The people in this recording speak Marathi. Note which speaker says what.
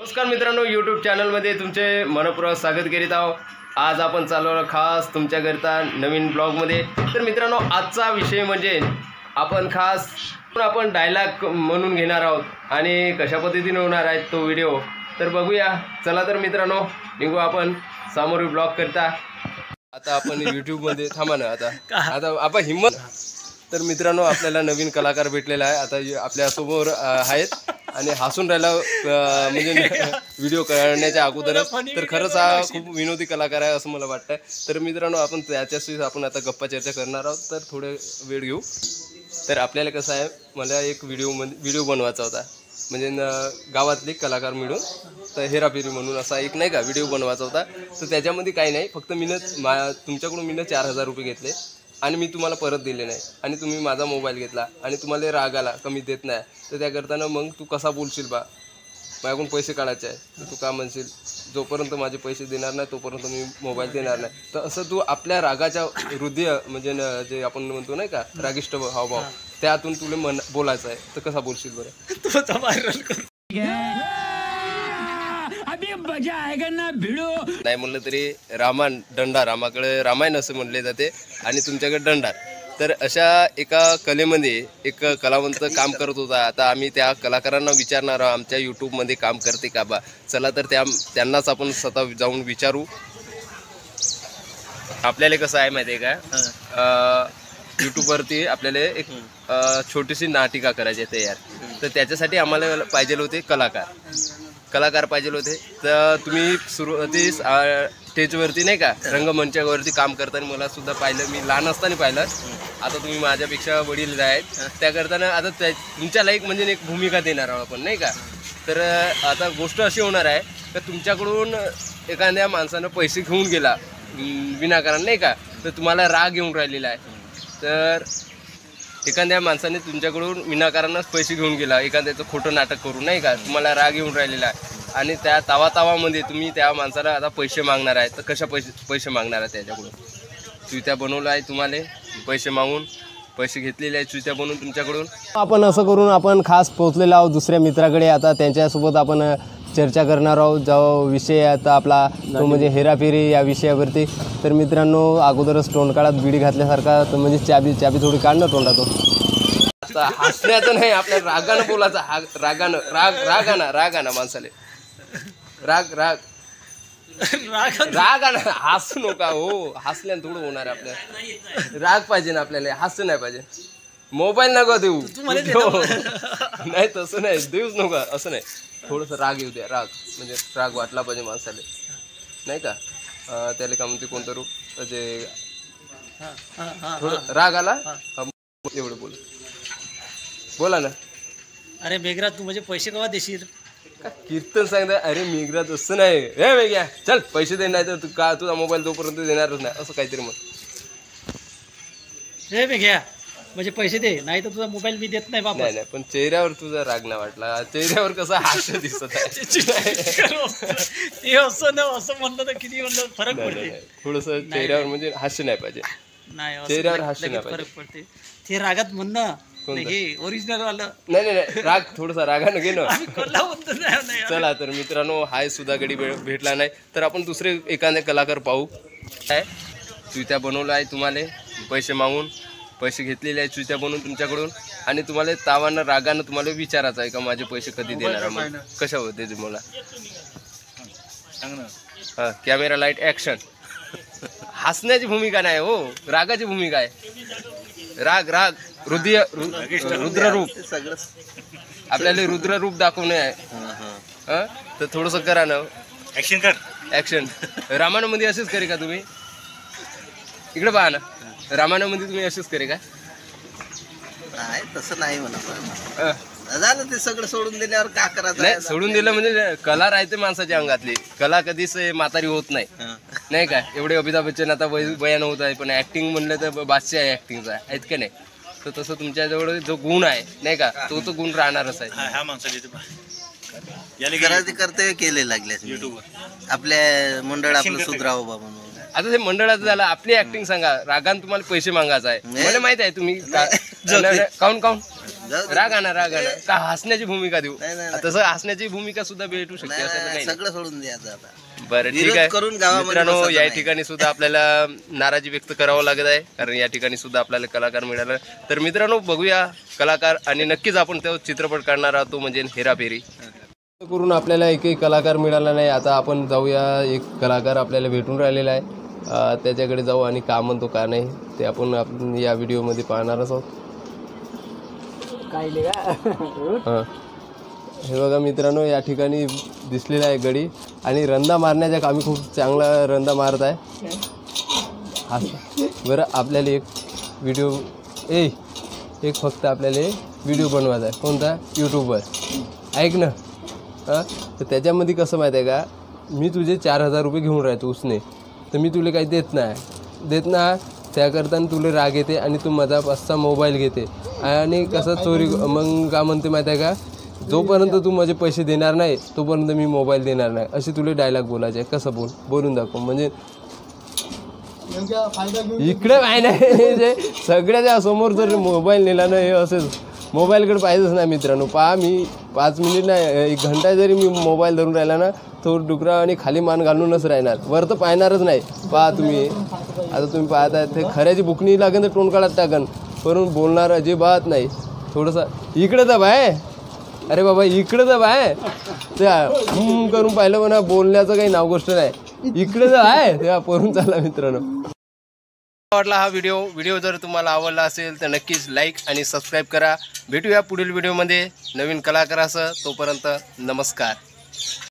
Speaker 1: नमस्कार मित्रांनो, यूट्यूब चॅनलमध्ये तुमचे मनपूर्वक स्वागत करीत आहोत। आज आपण चालवलं खास तुमच्याकरिता नवीन ब्लॉगमध्ये। तर मित्रांनो, आजचा विषय म्हणजे आपण डायलॉग म्हणून घेणार आहोत आणि कशा पद्धतीने होणार आहे तो व्हिडिओ तर बघूया। चला तर मित्रांनो, निघू आपण समोर ब्लॉग करता। आता आपण यूट्यूबमध्ये थांबा ना, आता आपण हिम्मत। तर मित्रांनो, आपल्याला नवीन कलाकार भेटलेला आहे। आता आपल्या समोर आहेत आणि हसून राहिला म्हणजे व्हिडिओ करण्याच्या अगोदरच। तर खरंच हा खूप विनोदी कलाकार आहे असं मला वाटतं। तर मित्रांनो, आपण त्याच्याशी आपण आता गप्पा चर्चा करणार आहोत। तर थोडे वेळ घेऊ। तर आपल्याला कसं आहे, मला एक व्हिडिओ बनवायचा होता, म्हणजे गावातले कलाकार मिळून तर हेराफेरी म्हणून असा एक नाही का व्हिडिओ बनवायचा होता। तर त्याच्यामध्ये काही नाही, फक्त तुमच्याकडून 4000 रुपये घेतले आणि मी तुम्हाला परत दिले नाही आणि तुम्ही माझा मोबाईल घेतला आणि तुम्हाला राग आला कमी देत नाही। तर त्या करताना मग तू कसा बोलशील बा, माझ्याकडून पैसे काढायचे आहे तर तू का म्हणशील जोपर्यंत माझे पैसे देणार नाही तोपर्यंत मी मोबाईल देणार नाही। तर असं तू आपल्या रागाच्या हृदय म्हणजे जे आपण म्हणतो नाही का रागिष्ट हावभाव त्यातून तुला बोलायचं आहे तर कसा बोलशील बरं? नाही म्हणलं तरी रामाकडे रामायण असं म्हणले जाते आणि तुमच्याकडे दंडार। तर अशा एका कलेमध्ये एक कलावंत काम करत होता। आता आम्ही त्या कलाकारांना विचारणार आहोत आमच्या यूट्यूबमध्ये काम करते का बा। चला तर त्यांनाच आपण स्वतः जाऊन विचारू। आपल्याला कसं आहे माहिती आहे का, यूट्यूबवरती आपल्याला एक छोटीशी नाटिका करायची आहे तयार। तर त्याच्यासाठी आम्हाला पाहिजे होते कलाकार पाहिजे होते। तर तुम्ही सुरुवातीस स्टेजवरती नाही का रंगमंचावरती काम करताना मला सुद्धा पाहिलं, मी लहान असताना पाहिलं। आता तुम्ही माझ्यापेक्षा वडील आहेत, त्या करताना आता तुमच्या लाईक म्हणजे एक भूमिका देणार आहोत आपण नाही का। तर आता गोष्ट अशी होणार आहे का तुमच्याकडून एखाद्या माणसानं पैसे घेऊन गेला विनाकारण नाही का, तर तुम्हाला राग येऊन राहिलेला आहे। तर एखाद्या माणसाने तुमच्याकडून विनाकारणच पैसे घेऊन गेला, एखाद्याचं खोटं नाटक करून नाही का, तुम्हाला राग येऊन राहिलेला आहे आणि त्या तावामध्ये तुम्ही त्या माणसाला आता पैसे मागणार आहे। तर कशा पैसे मागणार आहे? त्याच्याकडून चुत्या बनवला आहे, तुम्हाला पैसे घेतलेले आहे चुत्या बनवून तुमच्याकडून। आपण असं करून आपण खास पोहोचलेलो आहोत दुसऱ्या मित्राकडे। आता त्यांच्यासोबत आपण चर्चा करणार आहोत जो विषय आता आपला तो म्हणजे हेराफेरी या विषयावरती। तर मित्रांनो, अगोदरच तोंडकाळात बिडी घातल्यासारखा, तर म्हणजे चाबी थोडी काढणं तोंडातून। आता हसण्याचं नाही, आपल्या रागानं बोलायचं, रागानं माणसाले रागानं हसू नका हो, हसल्यानं थोडं होणार आहे। आपल्याला राग पाहिजे ना, आपल्याला हसू नाही पाहिजे। मोबाईल नका देऊ नाही, तसं नाही देऊच नका, असं नाही, थोडंसं राग येऊ द्या। म्हणजे राग वाटला पाहिजे माणसाला नाही का। त्याला का म्हणते कोणतं रूप म्हणजे राग आला एवढं बोला ना।
Speaker 2: अरे मेघराज, तू म्हणजे पैसे केव्हा देशील?
Speaker 1: कीर्तन सांगता, अरे मेघराज असं नाही हे मेघ्या, चल पैसे दे, नाही तर तू का तुझा मोबाईल तोपर्यंत देणारच नाही, असं काहीतरी मग।
Speaker 2: हे मेघ्या म्हणजे पैसे दे, नाही तर तुझा मोबाईल मी देत नाही बाबा।
Speaker 1: नाही, पण चेहऱ्यावर तुझा राग नाही वाटला, चेहऱ्यावर कसं हास्य दिसत आहे।
Speaker 2: असं म्हणलं तर किती म्हणलं फरक पडते।
Speaker 1: थोडस चेहऱ्यावर म्हणजे हास्य नाही पाहिजे, चेहऱ्यावर हास्य नाही पाहिजे,
Speaker 2: फरक पडते। ते रागात म्हणणं ओरिजिनल वालं
Speaker 1: नाही, राग थोडासा रागानं घेणं। चला तर मित्रांनो, हाय सुद्धा गडी भेटला नाही तर आपण दुसरे एखादे कलाकार पाहू। काय चुत्या बनवलं आहे, तुम्हाला पैसे मागून पैसे घेतलेले आहे चुत्या बनवून तुमच्याकडून आणि तुम्हाला तावानं रागानं तुम्हाला विचारायचं आहे का माझे पैसे कधी देणार? मग कशा होते तुम्हाला? Camera light action. हसण्याची भूमिका नाही हो, रागाची भूमिका आहे। राग रुद्ररूप आपल्याला रुद्ररूप दाखवणे आहे। तर थोडंसं करा ना, ॲक्शन रामायणामध्ये असेच करे का तुम्ही? इकडे पहा ना, रामायणामध्ये तुम्ही असेच करे का?
Speaker 3: नाही, तसं नाही म्हणा, झालं ते सगळं सोडून दिल्यावर का करायचं?
Speaker 1: नाही, सोडून दिलं म्हणजे कला राहते माणसाच्या अंगातली, कला कधीच म्हातारी होत नाही नाही का। एवढे अमिताभ बच्चन आता बयान होत आहे, पण ऍक्टिंग म्हणलं तर बादशाह आहे ऍक्टिंगचा, आहेत का नाही? तर तसं तुमच्याजवळ जो गुण आहे नाही का, तो गुण राहणारच आहे।
Speaker 3: कर्तव्य केले लागले आपल्या मंडळ आपलं सुधराव बाबा म्हणून।
Speaker 1: आता ते मंडळाचं झालं, आपली ऍक्टिंग सांगा। रागान तुम्हाला पैसे मागायचं आहे, मला माहित आहे तुम्ही काऊन
Speaker 3: जाऊ दे.
Speaker 1: राग आणा का हसण्याची भूमिका देऊ?
Speaker 3: नाही, नाही.
Speaker 1: तसं हसण्याची भूमिका सुद्धा भेटू शकते
Speaker 3: नाही,
Speaker 1: असं तर
Speaker 3: नाही,
Speaker 1: काही
Speaker 3: सगळं सोडून द्यायचं आता.
Speaker 1: नाही. बरं ठीक
Speaker 3: विरोध
Speaker 1: आहे
Speaker 3: करून गावामध्ये
Speaker 1: मित्रांनो,
Speaker 3: बसायचं
Speaker 1: या
Speaker 3: नाही.
Speaker 1: ठिकाणी सुद्धा आपल्याला नाराजी व्यक्त करावं लागत आहे, कारण या ठिकाणी सुद्धा आपल्याला कलाकार मिळाला. तर मित्रांनो बघूया कलाकार, आणि नक्कीच आपण तो चित्रपट काढणार आहोत, तो म्हणजे हेराफेरी. करून आपल्याला एकही कलाकार मिळाला नाही. आता आपण जाऊया, एक कलाकार आपल्याला भेटून राहिलेला आहे, त्याच्याकडे जाऊ आणि का म्हणतो का नाही ते आपण या व्हिडिओमध्ये पाहणारच आहोत. हां, हे बघा मित्रांनो, या ठिकाणी दिसलेला आहे गडी, आणि रंदा मारण्याच्या कामी खूप चांगला रंदा मारत आहे. हा बरं, आपल्याला एक व्हिडिओ एक फक्त आपल्याला व्हिडिओ बनवायचा आहे. कोणता? यूट्यूबवर. ऐक ना, हां, तर त्याच्यामध्ये कसं माहीत आहे का, मी तुझे 4,000 रुपये घेऊन राहतो उसने, तर मी तुला काही देत ना, त्याकरता तुला राग येते आणि तू माझा 5चा मोबाईल घेते, आणि कसं चोरी. मग का म्हणते माहीत आहे का, जोपर्यंत तू माझे पैसे देणार नाही तोपर्यंत मी मोबाईल देणार नाही, असे तुला डायलॉग बोलायचे. कसं बोलून दाखव, म्हणजे इकडे काय नाही, जे सगळ्याच्या समोर जर मोबाईल नेला ना, हे असेच मोबाईलकडे पाहिजेच नाही मित्रांनो. पहा, मी 5 मिनिट नाही, 1 घंटा जरी मी मोबाईल धरून राहिला ना, तो डुकरा आणि खाली मान घालूनच राहणार, वर तर पाहणारच नाही. पहा तुम्ही, आता तुम्ही पाहताय, ते खऱ्याची बुकणी लागेल तर तोंड काढत टाकन, पण बोलणार अजिबात नाही. थोडंसं इकडे तर बाय, अरे बाबा इकडे तर बाय, त्या करून पाहिलं म्हणा, बोलण्याचं काही नाव गोष्ट नाही. इकडे तर आहे, तेव्हा पळून चाला मित्रांनो. वाटला हा व्हिडिओ जर तुम्हाला आवडला असेल तर नक्कीच लाईक आणि सबस्क्राईब करा. भेटूया पुढील व्हिडिओमध्ये नवीन कलाकारासह. तोपर्यंत नमस्कार.